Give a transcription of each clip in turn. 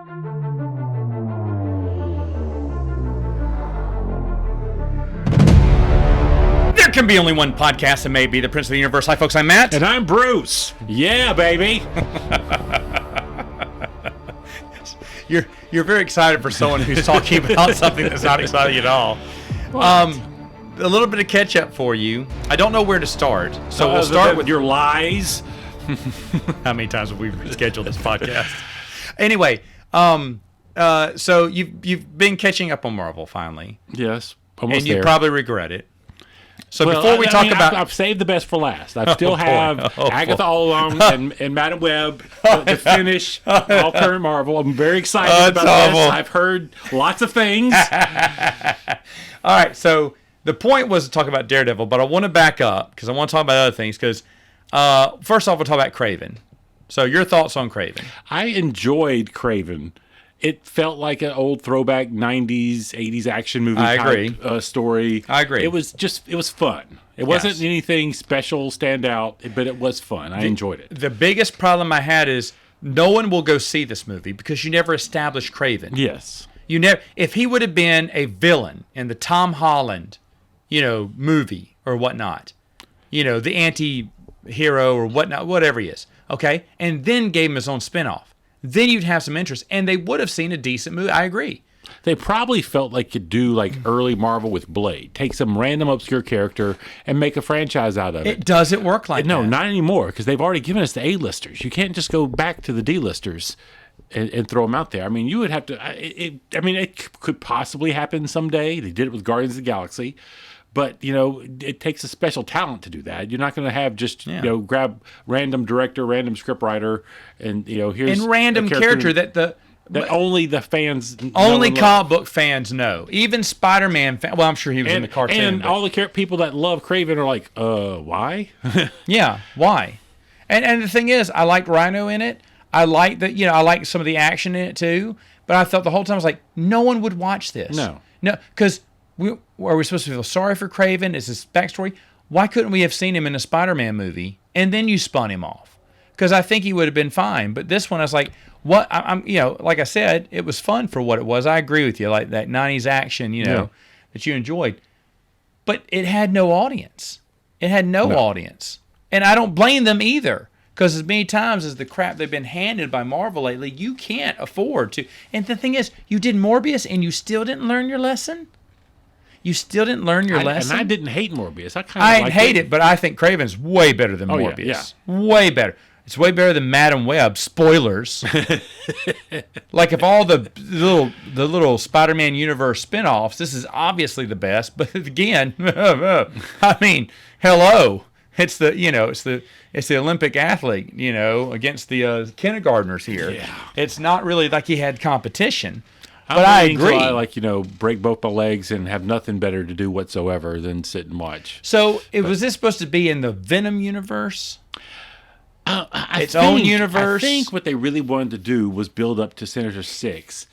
There can be only one podcast, and may be the Prince of the Universe. Hi, folks. I'm Matt. And I'm Bruce. Yeah, baby. You're very excited for someone who's talking about something that's not exciting at all. A little bit of catch up for you. I don't know where to start, so we'll start with your lies. How many times have we scheduled this podcast? Anyway, so you've been catching up on Marvel finally. Yes, almost and you there. Probably regret it. So before we talk about, I've saved the best for last. I still have Agatha All-Along and Madam Web to finish all current Marvel. I'm very excited about this. I've heard lots of things. All right, so the point was to talk about Daredevil, but I want to back up because I want to talk about other things. Because first off, we'll talk about Kraven. So your thoughts on Kraven? I enjoyed Kraven. It felt like an old throwback 90s, 80s action movie type story. I agree. It was fun. It wasn't anything special, stand out, but it was fun. I enjoyed it. The biggest problem I had is no one will go see this movie because you never established Kraven. Yes. If he would have been a villain in the Tom Holland, movie or whatnot, the anti-hero or whatnot, whatever he is, okay, and then gave him his own spinoff, then you'd have some interest, and they would have seen a decent movie. I agree. They probably felt like could do like early Marvel with Blade. Take some random obscure character and make a franchise out of it. It doesn't work like that. No, not anymore, because they've already given us the A-listers. You can't just go back to the D-listers and throw them out there. I mean, you would have to... it could possibly happen someday. They did it with Guardians of the Galaxy. But, it takes a special talent to do that. You're not going to have just, grab random director, random scriptwriter, and, here's... And random character that only the fans... Only comic book fans know. Even Spider-Man fans... Well, I'm sure he was in the cartoon. And all the people that love Kraven are like, why? Yeah, why? And the thing is, I liked Rhino in it. I like that, I like some of the action in it too. But I thought the whole time, I was like, no one would watch this. No, because... Are we supposed to feel sorry for Kraven? Is this backstory? Why couldn't we have seen him in a Spider-Man movie and then you spun him off? Because I think he would have been fine. But this one, I was like, what? I'm like I said, it was fun for what it was. I agree with you, like that '90s action, that you enjoyed. But it had no audience. It had no audience, and I don't blame them either. Because as many times as the crap they've been handed by Marvel lately, you can't afford to. And the thing is, you did Morbius and you still didn't learn your lesson. You still didn't learn your lesson? And I didn't hate Morbius. I didn't hate it, but I think Kraven's way better than Morbius. Yeah. Way better. It's way better than Madam Web. Spoilers. Like if all the little Spider-Man universe spinoffs, this is obviously the best. But again, I mean, hello. It's the Olympic athlete, against the kindergartners here. Yeah. It's not really like he had competition. But I agree. I break both my legs and have nothing better to do whatsoever than sit and watch. So, was this supposed to be in the Venom universe? Its own universe? I think what they really wanted to do was build up to Sinister Six.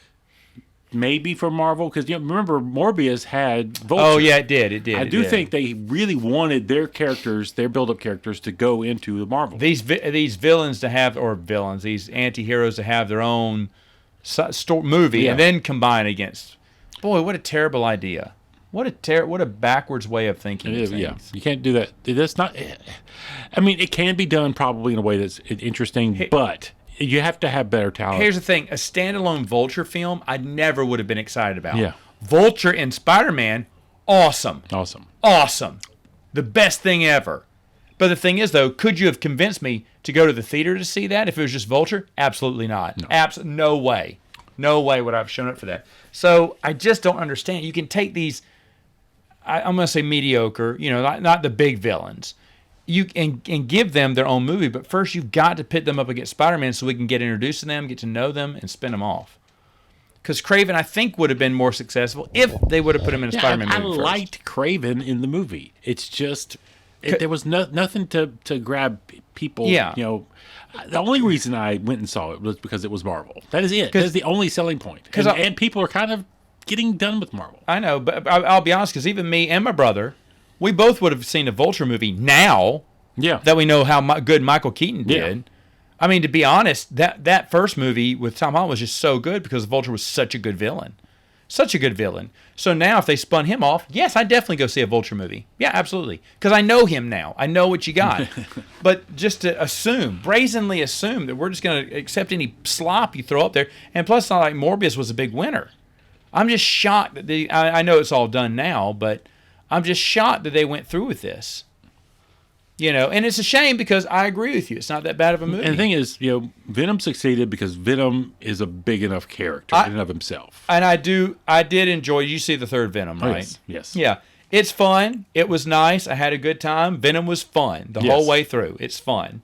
Maybe for Marvel, because remember Morbius had Vulture. Oh yeah, it did. I do think they really wanted their characters, their build-up characters, to go into the Marvel. These villains to have, or villains, these anti-heroes to have their own movie and then combine against. Boy, what a terrible idea! What a backwards way of thinking. Things. Yeah, you can't do that. That's not. I mean, it can be done probably in a way that's interesting, but you have to have better talent. Here's the thing: a standalone Vulture film, I never would have been excited about. Yeah, Vulture and Spider-Man, awesome, the best thing ever. But the thing is, though, could you have convinced me to go to the theater to see that if it was just Vulture? Absolutely not. No. No way. No way would I have shown up for that. So I just don't understand. You can take these, I'm going to say mediocre, not the big villains, and give them their own movie. But first, you've got to pit them up against Spider-Man so we can get introduced to them, get to know them, and spin them off. Because Kraven, I think, would have been more successful if they would have put him in a Spider-Man movie first. I liked Kraven in the movie. It's just... there was nothing to grab people. Yeah. The only reason I went and saw it was because it was Marvel. That is it. That is the only selling point. And people are kind of getting done with Marvel. I know, but I'll be honest, because even me and my brother, we both would have seen a Vulture movie now that we know how good Michael Keaton did. I mean, to be honest, that first movie with Tom Holland was just so good because Vulture was such a good villain. Such a good villain. So now if they spun him off, yes, I'd definitely go see a Vulture movie. Yeah, absolutely. Because I know him now. I know what you got. But just to brazenly assume that we're just going to accept any slop you throw up there. And plus, it's not like Morbius was a big winner. I'm just shocked that I know it's all done now, but I'm just shocked that they went through with this. And it's a shame because I agree with you. It's not that bad of a movie. And the thing is, Venom succeeded because Venom is a big enough character in and of himself. And I did enjoy. You see the third Venom, right? Yes. Yeah, it's fun. It was nice. I had a good time. Venom was fun the whole way through. It's fun.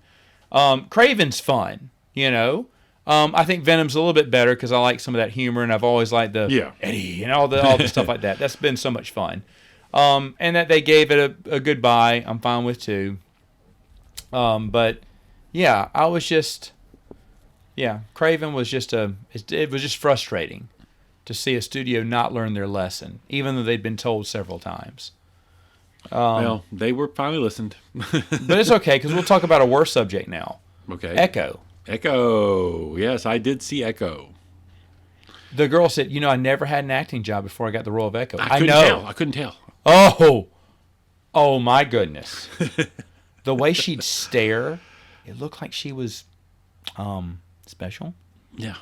Craven's fun. I think Venom's a little bit better because I like some of that humor, and I've always liked the Eddie and all the stuff like that. That's been so much fun. And that they gave it a goodbye, I'm fine with too. But yeah, Craven was it was just frustrating to see a studio not learn their lesson, even though they'd been told several times. Well, they were finally listened. But it's okay, because we'll talk about a worse subject now. Okay. Echo. Yes, I did see Echo. The girl said, I never had an acting job before I got the role of Echo. I couldn't tell. Oh my goodness. The way she'd stare, it looked like she was special. Yeah.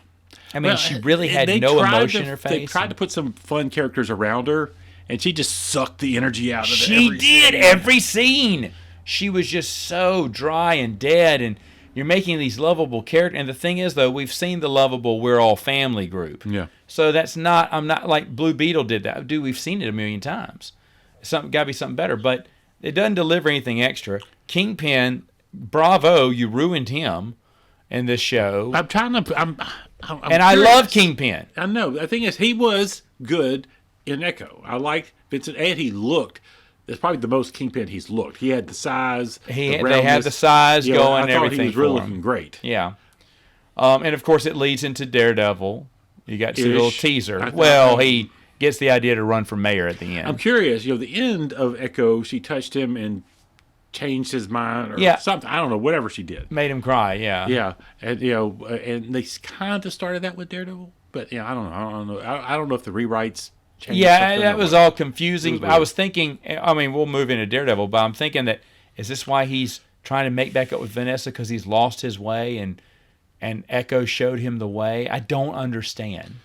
I mean, she really had no emotion in her face. They tried to put some fun characters around her, and she just sucked the energy out of it. She did every scene. She was just so dry and dead, and you're making these lovable characters. And the thing is, though, we've seen the lovable "we're all family" group. Yeah. So I'm not like Blue Beetle did that. We've seen it a million times. Got to be something better, but it doesn't deliver anything extra. Kingpin, bravo, you ruined him in this show. I love Kingpin. I know. The thing is, he was good in Echo. I liked Vincent, and he looked. That's probably the most Kingpin he's looked. He had the size. They had the size going and everything. He was really looking great. Yeah. And of course, it leads into Daredevil. You got to see a little teaser. He gets the idea to run for mayor at the end. I'm curious. The end of Echo, she touched him and changed his mind or something. I don't know. Whatever she did, made him cry. Yeah. Yeah. And and they kind of started that with Daredevil, but I don't know. I don't know if the rewrites changed. Yeah, that was all confusing. I was thinking. I mean, we'll move into Daredevil, but I'm thinking that is this why he's trying to make back up with Vanessa because he's lost his way and Echo showed him the way? I don't understand.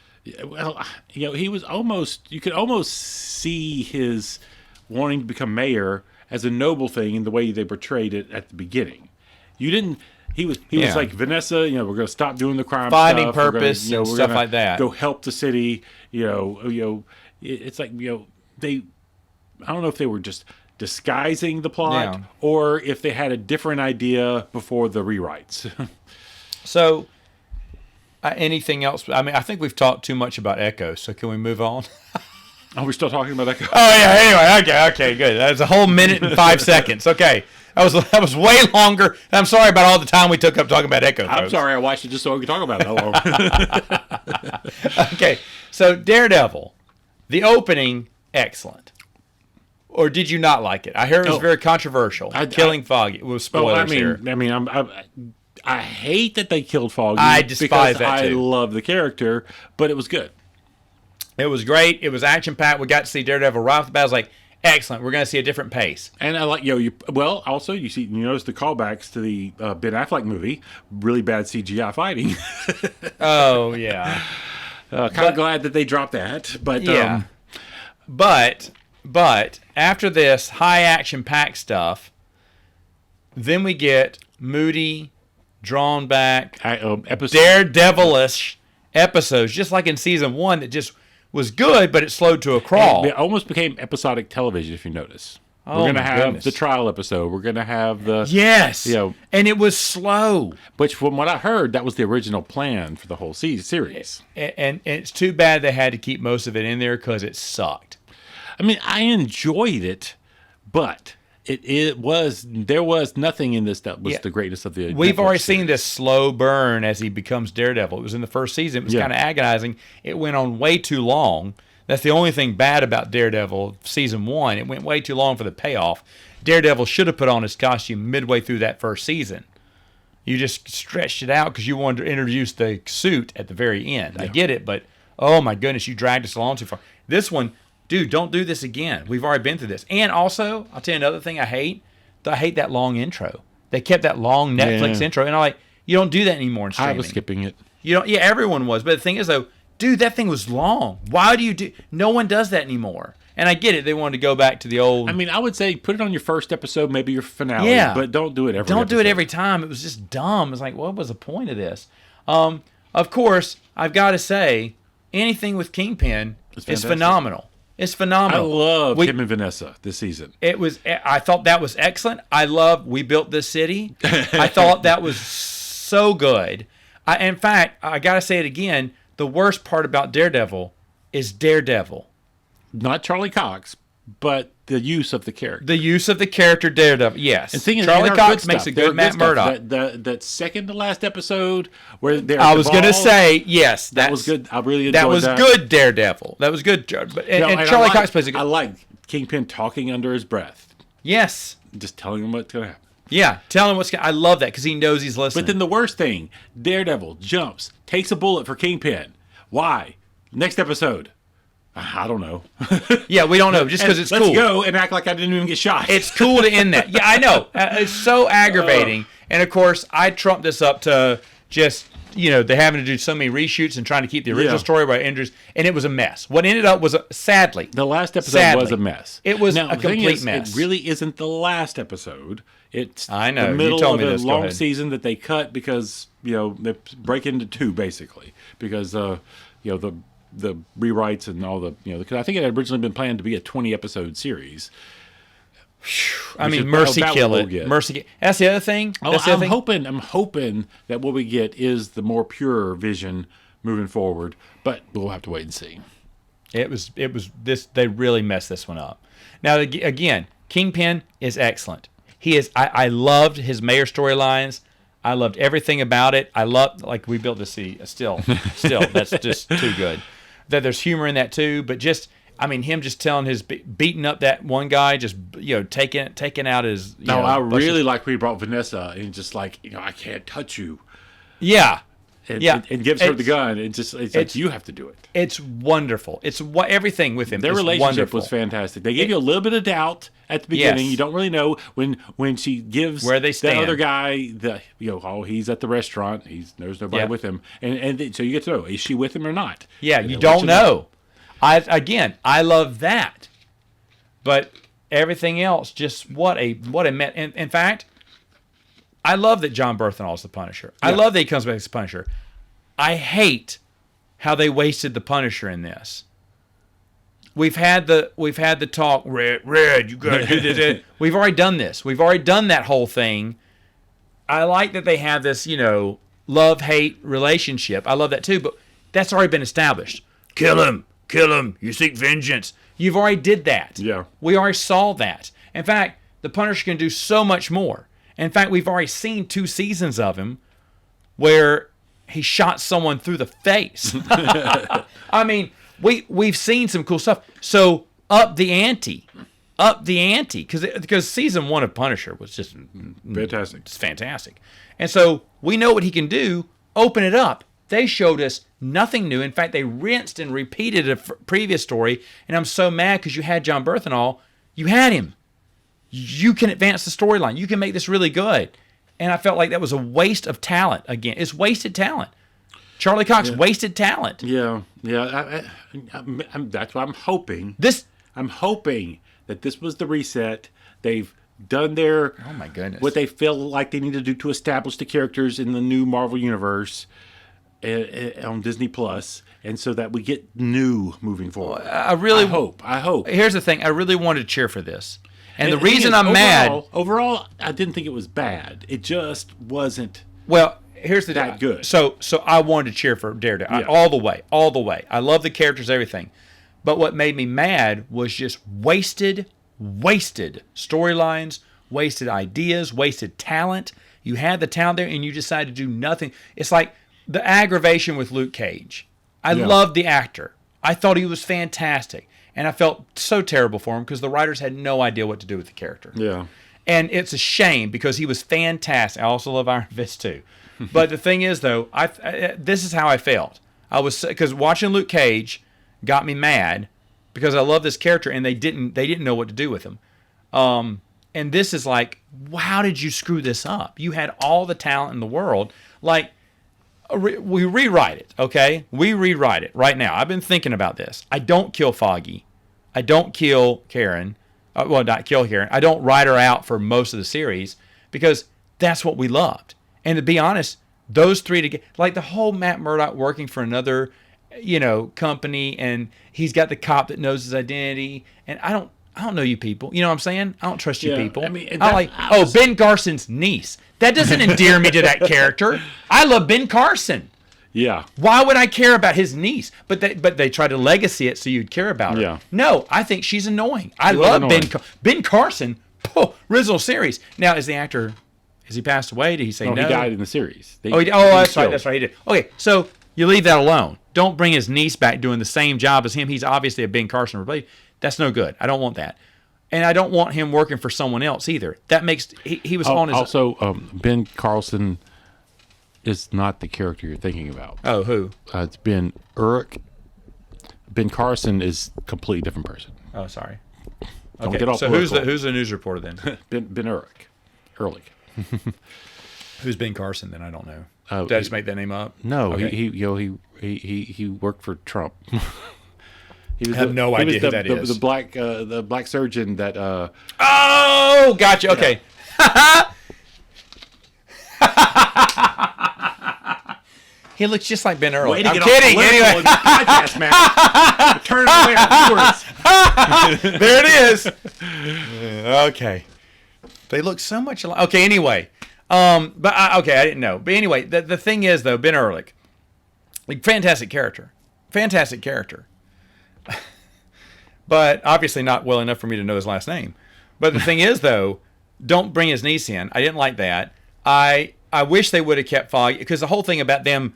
Well, he was almost. You could almost see his wanting to become mayor as a noble thing in the way they portrayed it at the beginning. You didn't. He was like, Vanessa, we're going to stop doing the crime finding stuff. Purpose and stuff like that. Go help the city. It's like they. I don't know if they were just disguising the plot or if they had a different idea before the rewrites. So, anything else? I mean, I think we've talked too much about Echo. So can we move on? Are we still talking about Echo? Oh yeah. Anyway, okay, good. That was a whole minute and 5 seconds. Okay, that was way longer. I'm sorry about all the time we took up talking about Echo. I'm sorry, I watched it just so we could talk about it that long. Okay, so Daredevil, the opening, excellent. Or did you not like it? I heard it was very controversial. Killing Foggy with spoilers here. I hate that they killed Foggy. I despise that too. I love the character, but it was good. It was great. It was action-packed. We got to see Daredevil right off the bat. I was like, excellent. We're going to see a different pace. And I like, you notice the callbacks to the Ben Affleck movie. Really bad CGI fighting. Oh, yeah. Kind of glad that they dropped that. But yeah. But after this high action-packed stuff, then we get moody, drawn back, Daredevil-ish episodes, just like in season 1 that just was good, but it slowed to a crawl. It almost became episodic television, if you notice. We're going to have the trial episode. We're going to have the... Yes. And it was slow. Which, from what I heard, that was the original plan for the whole series. And it's too bad they had to keep most of it in there because it sucked. I mean, I enjoyed it, but... There was nothing in this that was the greatest of the. We've already seen this slow burn as he becomes Daredevil. It was in the first season. It was kind of agonizing. It went on way too long. That's the only thing bad about Daredevil season 1. It went way too long for the payoff. Daredevil should have put on his costume midway through that first season. You just stretched it out because you wanted to introduce the suit at the very end. Yeah. I get it, but oh my goodness, you dragged us along too far. This one, dude, don't do this again. We've already been through this. And also, I'll tell you another thing I hate. I hate that long intro. They kept that long Netflix intro, and I'm like, you don't do that anymore in streaming. I was skipping it. You don't. Yeah, everyone was. But the thing is, though, dude, that thing was long. Why do you do? No one does that anymore. And I get it. They wanted to go back to the old. I mean, I would say put it on your first episode, maybe your finale. Yeah. But don't do it every Don't do it every time. It was just dumb. It's like, what was the point of this? Of course, I've got to say, anything with Kingpin is phenomenal. It's phenomenal. I love him and Vanessa this season. I thought that was excellent. I love We Built This City. I thought that was so good. In fact, I got to say it again. The worst part about Daredevil is Daredevil. Not Charlie Cox, but the use of the character. The use of the character Daredevil, yes. And thing is, Charlie Cox makes a good Matt Murdock. That second to last episode where I was going to say, yes. That was good. I really enjoyed that. That was good Daredevil. That was good. And Charlie Cox plays a good... I like Kingpin talking under his breath. Yes. Just telling him what's going to happen. Yeah, telling him what's going to... I love that because he knows he's listening. But then the worst thing, Daredevil jumps, takes a bullet for Kingpin. Why? Next episode... I don't know. Yeah, we don't know. Just because it's cool. Let's go and act like I didn't even get shot. It's cool to end that. Yeah, I know. It's so aggravating. And, of course, I trumped this up to just, they having to do so many reshoots and trying to keep the original story by Andrews. And it was a mess. What ended up was, sadly. The last episode was a mess. It was a complete mess. It really isn't the last episode. It's the middle of a long season that they cut because, they break into two, basically. Because, the rewrites and all the because I think it had originally been planned to be a 20-episode series. I mean, mercy kill it. Mercy. That's the other thing. I'm hoping that what we get is the more pure vision moving forward, but we'll have to wait and see. It was this. They really messed this one up. Now again, Kingpin is excellent. He is. I loved his mayor storylines. I loved everything about it. I loved We Built This City. Still, that's just too good. That there's humor in that too, but him just telling his beating up that one guy, just taking out his. I really like when he brought Vanessa and just I can't touch you. Yeah, and gives her the gun. It's like you have to do it. It's wonderful. It's everything with him. Their relationship was fantastic. They gave you a little bit of doubt at the beginning. Yes. You don't really know when she gives where they stand. The other guy he's at the restaurant. There's nobody with him, and so you get to know, is she with him or not? Yeah, you don't know. I love that, but everything else, just what a met. In fact, I love that John Bernthal is the Punisher. Yeah. I love that he comes back as the Punisher. I hate how they wasted the Punisher in this. We've had the talk, Red, you gotta do this. We've already done this. We've already done that whole thing. I like that they have this, love-hate relationship. I love that too, but that's already been established. Kill him, you seek vengeance. You've already did that. Yeah. We already saw that. In fact, the Punisher can do so much more. In fact, we've already seen 2 seasons of him where he shot someone through the face. I mean, we've seen some cool stuff. So up the ante, because season 1 of Punisher was just fantastic. It's fantastic, and so we know what he can do. Open it up. They showed us nothing new. In fact, they rinsed and repeated a previous story, and I'm so mad because you had John Bernthal. You had him. You can advance the storyline. You can make this really good. And I felt like that was a waste of talent again. It's wasted talent. Charlie Cox wasted talent. Yeah. That's what I'm hoping. I'm hoping that this was the reset. They've done their what they feel like they need to do to establish the characters in the new Marvel universe on Disney Plus, and so that we get new moving forward. I hope. Here's the thing. I really wanted to cheer for this. And the reason I'm mad... Overall, I didn't think it was bad. It just wasn't here's that good. So I wanted to cheer for Daredevil all the way. I love the characters, everything. But what made me mad was just wasted storylines, wasted ideas, wasted talent. You had the talent there, and you decided to do nothing. It's like the aggravation with Luke Cage. I loved the actor. I thought he was fantastic. And I felt so terrible for him because the writers had no idea what to do with the character. Yeah. And it's a shame because he was fantastic. I also love Iron Fist too. But the thing is, though, this is how I felt. I was because watching Luke Cage got me mad because I love this character and they didn't know what to do with him. And this is like, how did you screw this up? You had all the talent in the world. Like, we rewrite it, okay? We rewrite it right now. I've been thinking about this. I don't kill Foggy. I don't kill Karen. Well, not kill Karen. I don't write her out for most of the series because that's what we loved. And to be honest, those three together, like the whole Matt Murdock working for another, company, and he's got the cop that knows his identity, and I don't know you people. You know what I'm saying? I don't trust you people. I mean, Ben Carson's niece. That doesn't endear me to that character. I love Ben Carson. Yeah. Why would I care about his niece? But they try to legacy it so you'd care about her. Yeah. No, I think she's annoying. I love Ben Carson. Original series. Now, is the actor? Has he passed away? Did he say no? He died in the series. That's right. That's right. He did. Okay, so you leave that alone. Don't bring his niece back doing the same job as him. He's obviously a Ben Carson replacement. That's no good. I don't want that. And I don't want him working for someone else either. That makes he was on his. Also, Ben Carlson is not the character you're thinking about. Oh, who? It's Ben Urich. Ben Carson is a completely different person. Oh, sorry. Don't get off. So who's the news reporter then? Ben Urich. Who's Ben Carson then? I don't know. Did I just make that name up? No, okay. He worked for Trump. I have no idea who that is. The black surgeon that. Oh, gotcha. Okay. He looks just like Ben Earl. I'm kidding. Anyway, podcast, man. Turn away our viewers. There it is. Okay. They look so much alike. Okay. Anyway, I didn't know. But anyway, the thing is though, Ben Ehrlich, like, fantastic character. But obviously not well enough for me to know his last name. But the thing is, though, don't bring his niece in. I didn't like that. I wish they would have kept Foggy, because the whole thing about them,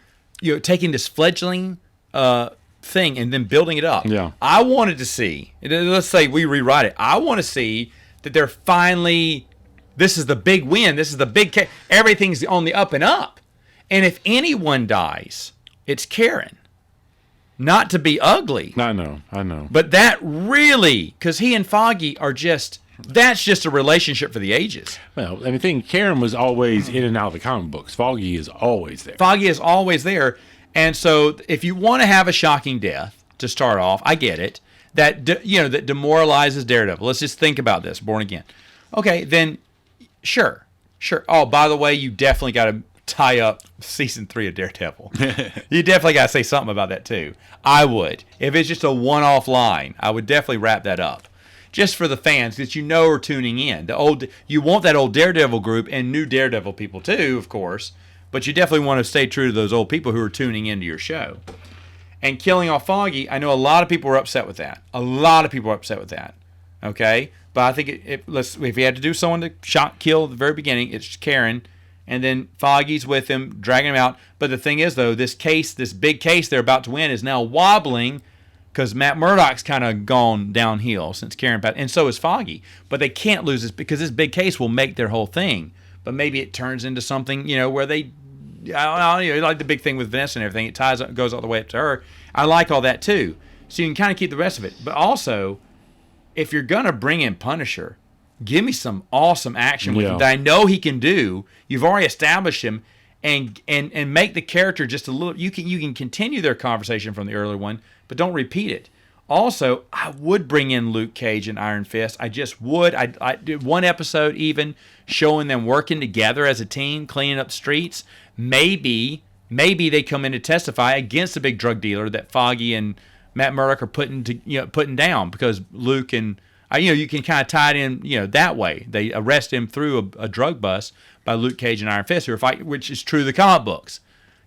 taking this fledgling thing and then building it up. Yeah. I wanted to see. Let's say we rewrite it. I want to see that they're finally. This is the big win. This is the big. Everything's on the up and up. And if anyone dies, it's Karen. Not to be ugly. I know. But that really, because he and Foggy are that's just a relationship for the ages. Well, I think Karen was always in and out of the comic books. Foggy is always there. Foggy is always there. And so if you want to have a shocking death to start off, I get it. That demoralizes Daredevil. Let's just think about this, Born Again. Okay, then sure. Oh, by the way, you definitely got to tie up season 3 of Daredevil. You definitely got to say something about that too. I would. If it's just a one-off line, I would definitely wrap that up. Just for the fans that are tuning in. You want that old Daredevil group and new Daredevil people too, of course, but you definitely want to stay true to those old people who are tuning into your show. And killing off Foggy, I know a lot of people were upset with that. Okay? But I think if you had to do someone to kill at the very beginning, it's Karen. And then Foggy's with him, dragging him out. But the thing is, though, this big case they're about to win is now wobbling because Matt Murdock's kind of gone downhill since Karen passed. And so is Foggy. But they can't lose this because this big case will make their whole thing. But maybe it turns into something, where they, like the big thing with Vanessa and everything. It goes all the way up to her. I like all that, too. So you can kind of keep the rest of it. But also, if you're going to bring in Punisher, give me some awesome action with him that I know he can do. You've already established him, and make the character just a little. You can continue their conversation from the earlier one, but don't repeat it. Also, I would bring in Luke Cage and Iron Fist. I just would. I did one episode even showing them working together as a team, cleaning up streets. Maybe they come in to testify against the big drug dealer that Foggy and Matt Murdock are putting down, because Luke and you can kind of tie it in, that way. They arrest him through a drug bust by Luke Cage and Iron Fist, who are fighting, which is true of the comic books.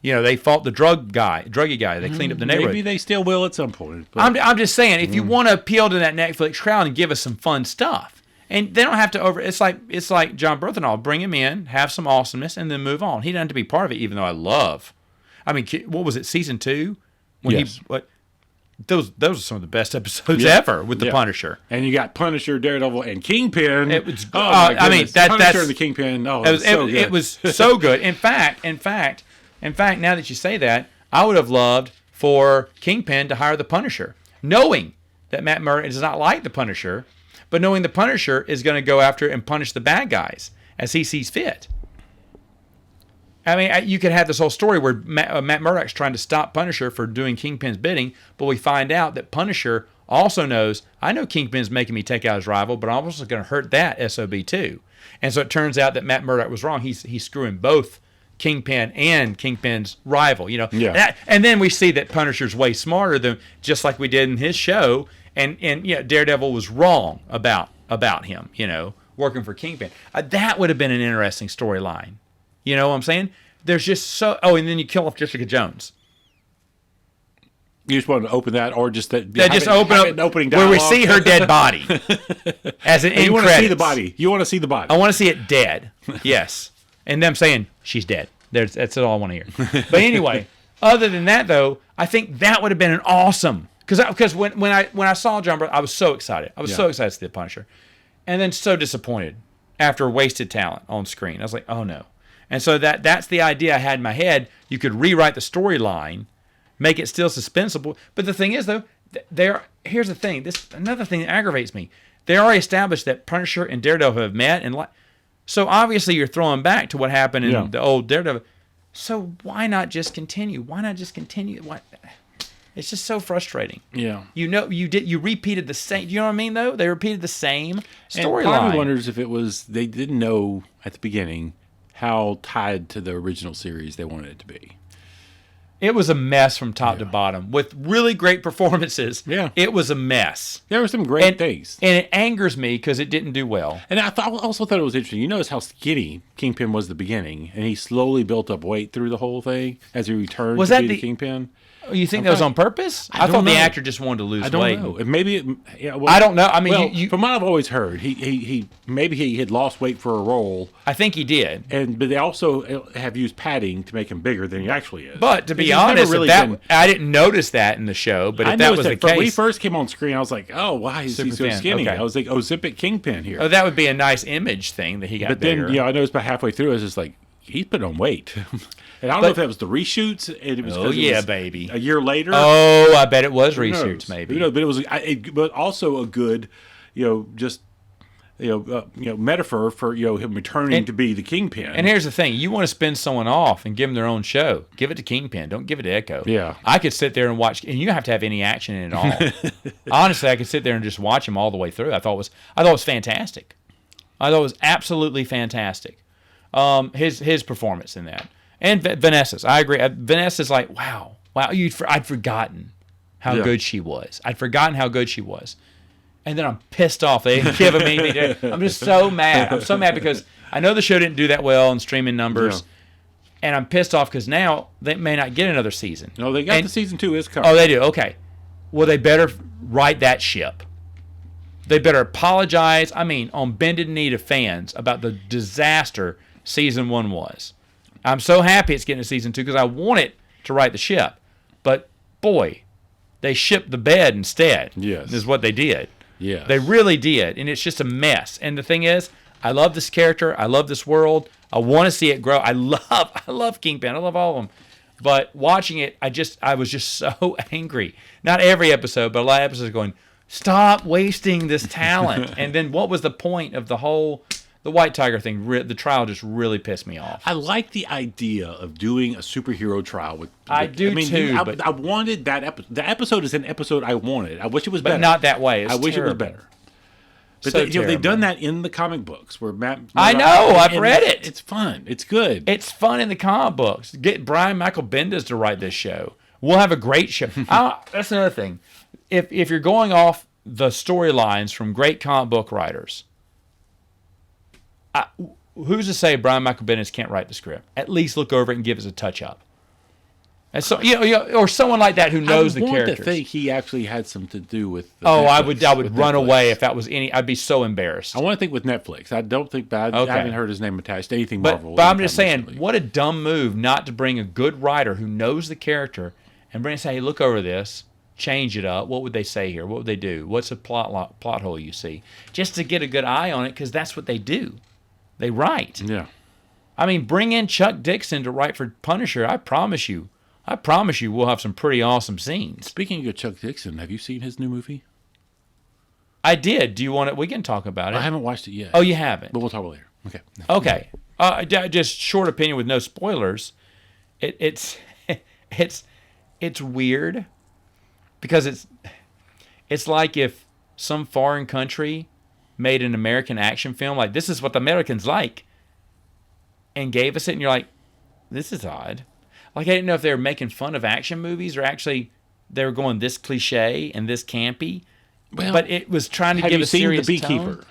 They fought the druggy guy. They cleaned up the neighborhood. Maybe they still will at some point. I'm just saying, if you want to appeal to that Netflix crowd and give us some fun stuff, and they don't have to it's like John Berthenol. Bring him in, have some awesomeness, and then move on. He doesn't have to be part of it, even though I love. I mean, what was it, season 2? Yes. those are some of the best episodes ever with the Punisher. And you got Punisher, Daredevil, and Kingpin. It was. I mean, Punisher that's and the Kingpin. Oh, it was so good. In fact, now that you say that, I would have loved for Kingpin to hire the Punisher, knowing that Matt Murdock does not like the Punisher, but knowing the Punisher is going to go after and punish the bad guys as he sees fit. I mean, you could have this whole story where Matt Murdock's trying to stop Punisher for doing Kingpin's bidding, but we find out that Punisher also knows, I know Kingpin's making me take out his rival, but I'm also going to hurt that SOB too. And so it turns out that Matt Murdock was wrong. He's screwing both Kingpin and Kingpin's rival, you know. Yeah. And then we see that Punisher's way smarter than just like we did in his show, and Daredevil was wrong about him, you know, working for Kingpin. That would have been an interesting storyline. You know what I'm saying? There's just so... Oh, and then you kill off Jessica Jones. You just want to open that, or just that? Just open up an opening where dialogue. we see her dead body as an end You want credits. to see the body. You want to see the body. I want to see it dead. Yes, and them saying she's dead. That's all I want to hear. But anyway, other than that, though, I think that would have been an awesome... Because when I saw John Byrne, I was so excited. I was so excited to see the Punisher, and then so disappointed after wasted talent on screen. I was like, oh no. And so that's the idea I had in my head. You could rewrite the storyline, make it still suspenseful. But the thing is, though, here's the thing. Another thing that aggravates me. They already established that Punisher and Daredevil have met, and so obviously you're throwing back to what happened in the old Daredevil. So why not just continue? Why not just continue? Why? It's just so frustrating. Yeah. You repeated the same. You know what I mean? Though they repeated the same storyline. And part of me wonders if it was they didn't know at the beginning how tied to the original series they wanted it to be. It was a mess from top to bottom with really great performances. Yeah. It was a mess. There were some great things. And it angers me because it didn't do well. And I also thought it was interesting. You notice how skinny Kingpin was at the beginning, and he slowly built up weight through the whole thing as he returned to be the Kingpin. You think that was on purpose? I thought the actor just wanted to lose weight. I don't know. Maybe. I don't know. I mean, from what I've always heard, he had lost weight for a role. I think he did. But they also have used padding to make him bigger than he actually is. But to be honest, I didn't notice that in the show. But if that was the case, when he first came on screen, I was like, "Oh, why is he so skinny?" Okay. I was like, Ozempic Kingpin here. Oh, that would be a nice image thing that he got. But bigger. Then, I noticed about halfway through, I was just like, he's put on weight. And I don't know if that was the reshoots. And it was baby. A year later. Oh, I bet it was reshoots, maybe. But it was, but also a good, metaphor for him returning to be the Kingpin. And here's the thing: you want to spin someone off and give them their own show. Give it to Kingpin. Don't give it to Echo. Yeah, I could sit there and watch, and you don't have to have any action in it at all. Honestly, I could sit there and just watch him all the way through. I thought it was fantastic. I thought it was absolutely fantastic. His performance in that, and Vanessa's. I agree. Vanessa's like, wow. I'd forgotten how good she was. I'd forgotten how good she was, and then I'm pissed off. They didn't give me anything. I'm just so mad. I'm so mad because I know the show didn't do that well in streaming numbers, and I'm pissed off because now they may not get another season. No, they got the season 2 is coming. Oh, they do. Okay. Well, they better right that ship. They better apologize. I mean, on bended knee to fans about the disaster season 1 was. I'm so happy it's getting a season 2 because I want it to right the ship. But boy, they shipped the bed instead. Yes, is what they did. Yeah, they really did, and it's just a mess. And the thing is, I love this character. I love this world. I want to see it grow. I love Kingpin. I love all of them. But watching it, I was just so angry. Not every episode, but a lot of episodes going, stop wasting this talent. And then what was the point of the White Tiger thing? The trial just really pissed me off. I like the idea of doing a superhero trial with. I do too. I wanted that episode. The episode is an episode I wanted. I wish it was better. But not that way. I wish it was better. But they've done that in the comic books where Matt. I know. I've read it. It's fun. It's good. It's fun in the comic books. Get Brian Michael Bendis to write this show. We'll have a great show. That's another thing. If you're going off the storylines from great comic book writers. Who's to say Brian Michael Bendis can't write the script? At least look over it and give us a touch up. And so or someone like that who knows the characters. I want to think he actually had something to do with. I would run away if that was any. I'd be so embarrassed. I want to think with Netflix. I don't think, but I haven't heard his name attached to anything Marvel. But I'm just saying, what a dumb move not to bring a good writer who knows the character and say, hey, look over this. change it up? What would they say here? What would they do? What's a plot hole you see? Just to get a good eye on it, because that's what they do. They write. Yeah. I mean, bring in Chuck Dixon to write for Punisher. I promise you we'll have some pretty awesome scenes. Speaking of Chuck Dixon, have you seen his new movie? I did. Do you want it? We can talk about it. I haven't watched it yet. Oh, you haven't? But we'll talk about it later. Okay. Just short opinion with no spoilers. It's weird because it's like if some foreign country made an American action film, like this is what the Americans like, and gave us it, and you're like, this is odd. Like I didn't know if they were making fun of action movies or actually they were going this cliche and this campy. Well, but it was trying to give a serious tone. Have you seen The Beekeeper?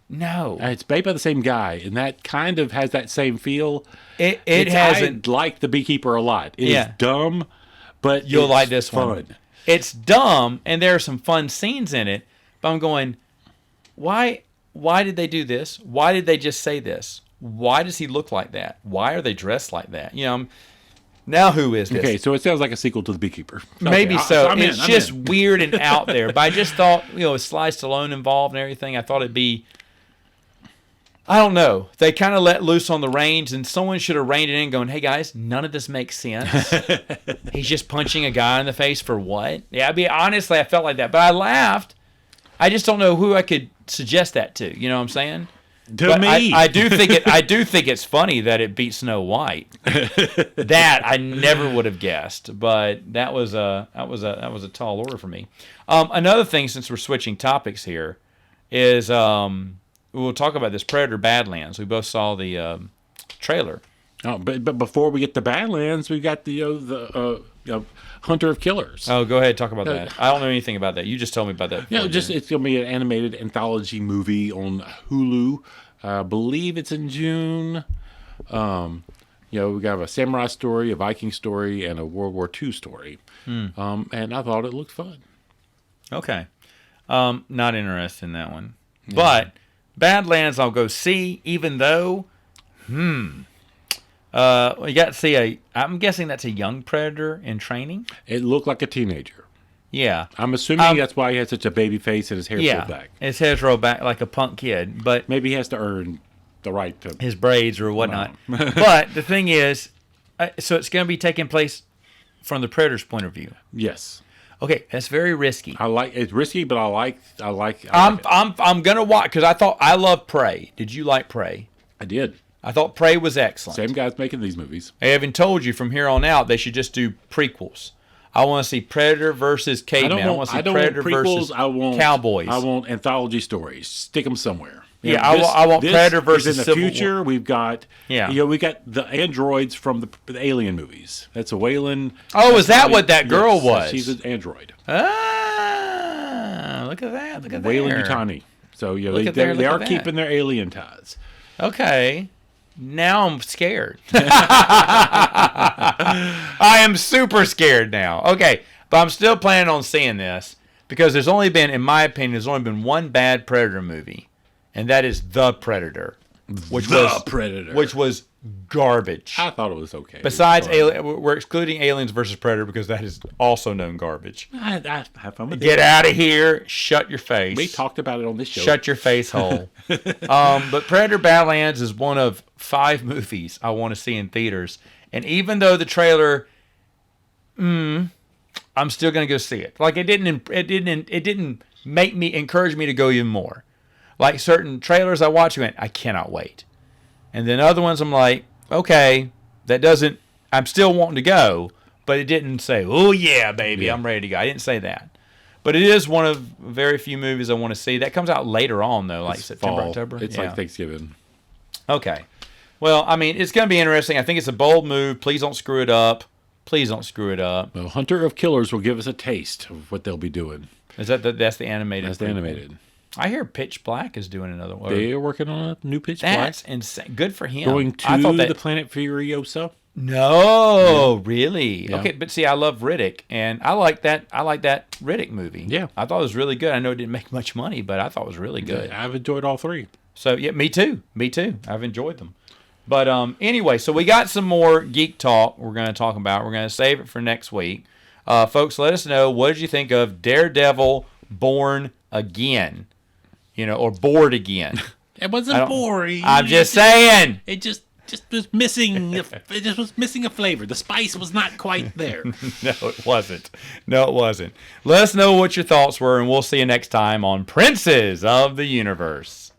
No. It's made by the same guy, and that kind of has that same feel. It hasn't. I like The Beekeeper a lot. It is dumb, but you'll like this fun. One. It's dumb, and there are some fun scenes in it, but I'm going, why did they do this? Why did they just say this? Why does he look like that? Why are they dressed like that? Now who is this? Okay, so it sounds like a sequel to The Beekeeper. Maybe so. It's just weird and out there. But I just thought, with Sly Stallone involved and everything, I thought it'd be, I don't know. They kind of let loose on the reins, and someone should have reined it in going, hey, guys, none of this makes sense. He's just punching a guy in the face for what? Yeah, honestly, I felt like that. But I laughed. I just don't know who I could suggest that to. You know what I'm saying? Me. I do think it's funny that it beat Snow White. That I never would have guessed, but that was a tall order for me. Another thing, since we're switching topics here, is we'll talk about this Predator Badlands. We both saw the trailer. Oh, but before we get to Badlands, we got the Hunter of Killers. Oh, go ahead, talk about that. I don't know anything about that. You just told me about that. Yeah, it's gonna be an animated anthology movie on Hulu. I believe it's in June. We got a samurai story, a Viking story, and a World War II story. And I thought it looked fun. Okay. Not interested in that one. Yeah. But Badlands I'll go see, even though, you got to see I'm guessing that's a young Predator in training. It looked like a teenager. Yeah. I'm assuming that's why he has such a baby face and his hair rolled back. His hair's rolled back like a punk kid. But maybe he has to earn the right to his braids or whatnot. But the thing is, so it's going to be taking place from the Predator's point of view. Yes. Okay, that's very risky. It's risky, but I like I'm gonna watch because I love Prey. Did you like Prey? I did. I thought Prey was excellent. Same guys making these movies. I even told you from here on out they should just do prequels. I want to see Predator versus Caveman. I want to see Predator versus Cowboys. I want anthology stories. Stick them somewhere. I want Predator versus in the future. We've got we got the androids from the Alien movies. That's a Wayland. Oh, is that what that girl was? She's an android. Ah, look at that! Look at that. Wayland Yutani. So they are keeping their alien ties. Okay. Now I'm scared. I am super scared now. Okay, but I'm still planning on seeing this because there's only been, in my opinion, one bad Predator movie. And that is The Predator, which was garbage. I thought it was okay. Besides, we're excluding Aliens versus Predator because that is also known garbage. I have fun with it. Get out of here! Shut your face. We talked about it on this show. Shut your face hole. But Predator Badlands is one of 5 movies I want to see in theaters, and even though the trailer, I'm still going to go see it. Like it didn't encourage me to go even more. Like certain trailers I watch, I cannot wait. And then other ones I'm like, okay, I'm still wanting to go, but it didn't say, oh yeah, baby, I'm ready to go. I didn't say that. But it is one of very few movies I want to see. That comes out later on, though, like September, October. It's like Thanksgiving. Okay. Well, I mean, it's going to be interesting. I think it's a bold move. Please don't screw it up. Well, Hunter of Killers will give us a taste of what they'll be doing. That's the animated? That's the animated. I hear Pitch Black is doing another one. They are working on a new Pitch Black. That's insane. Good for him. Going to the planet Furiosa. No, really? Yeah. Okay, but see, I love Riddick, and I like that Riddick movie. Yeah. I thought it was really good. I know it didn't make much money, but I thought it was really good. I've enjoyed all 3. So, yeah, me too. I've enjoyed them. But anyway, so we got some more geek talk we're going to talk about. We're going to save it for next week. Folks, let us know, what did you think of Daredevil Born Again? Or Bored Again. It wasn't boring. I'm just saying. It just was missing. It just was missing a flavor. The spice was not quite there. No, it wasn't. Let us know what your thoughts were, and we'll see you next time on Princes of the Universe.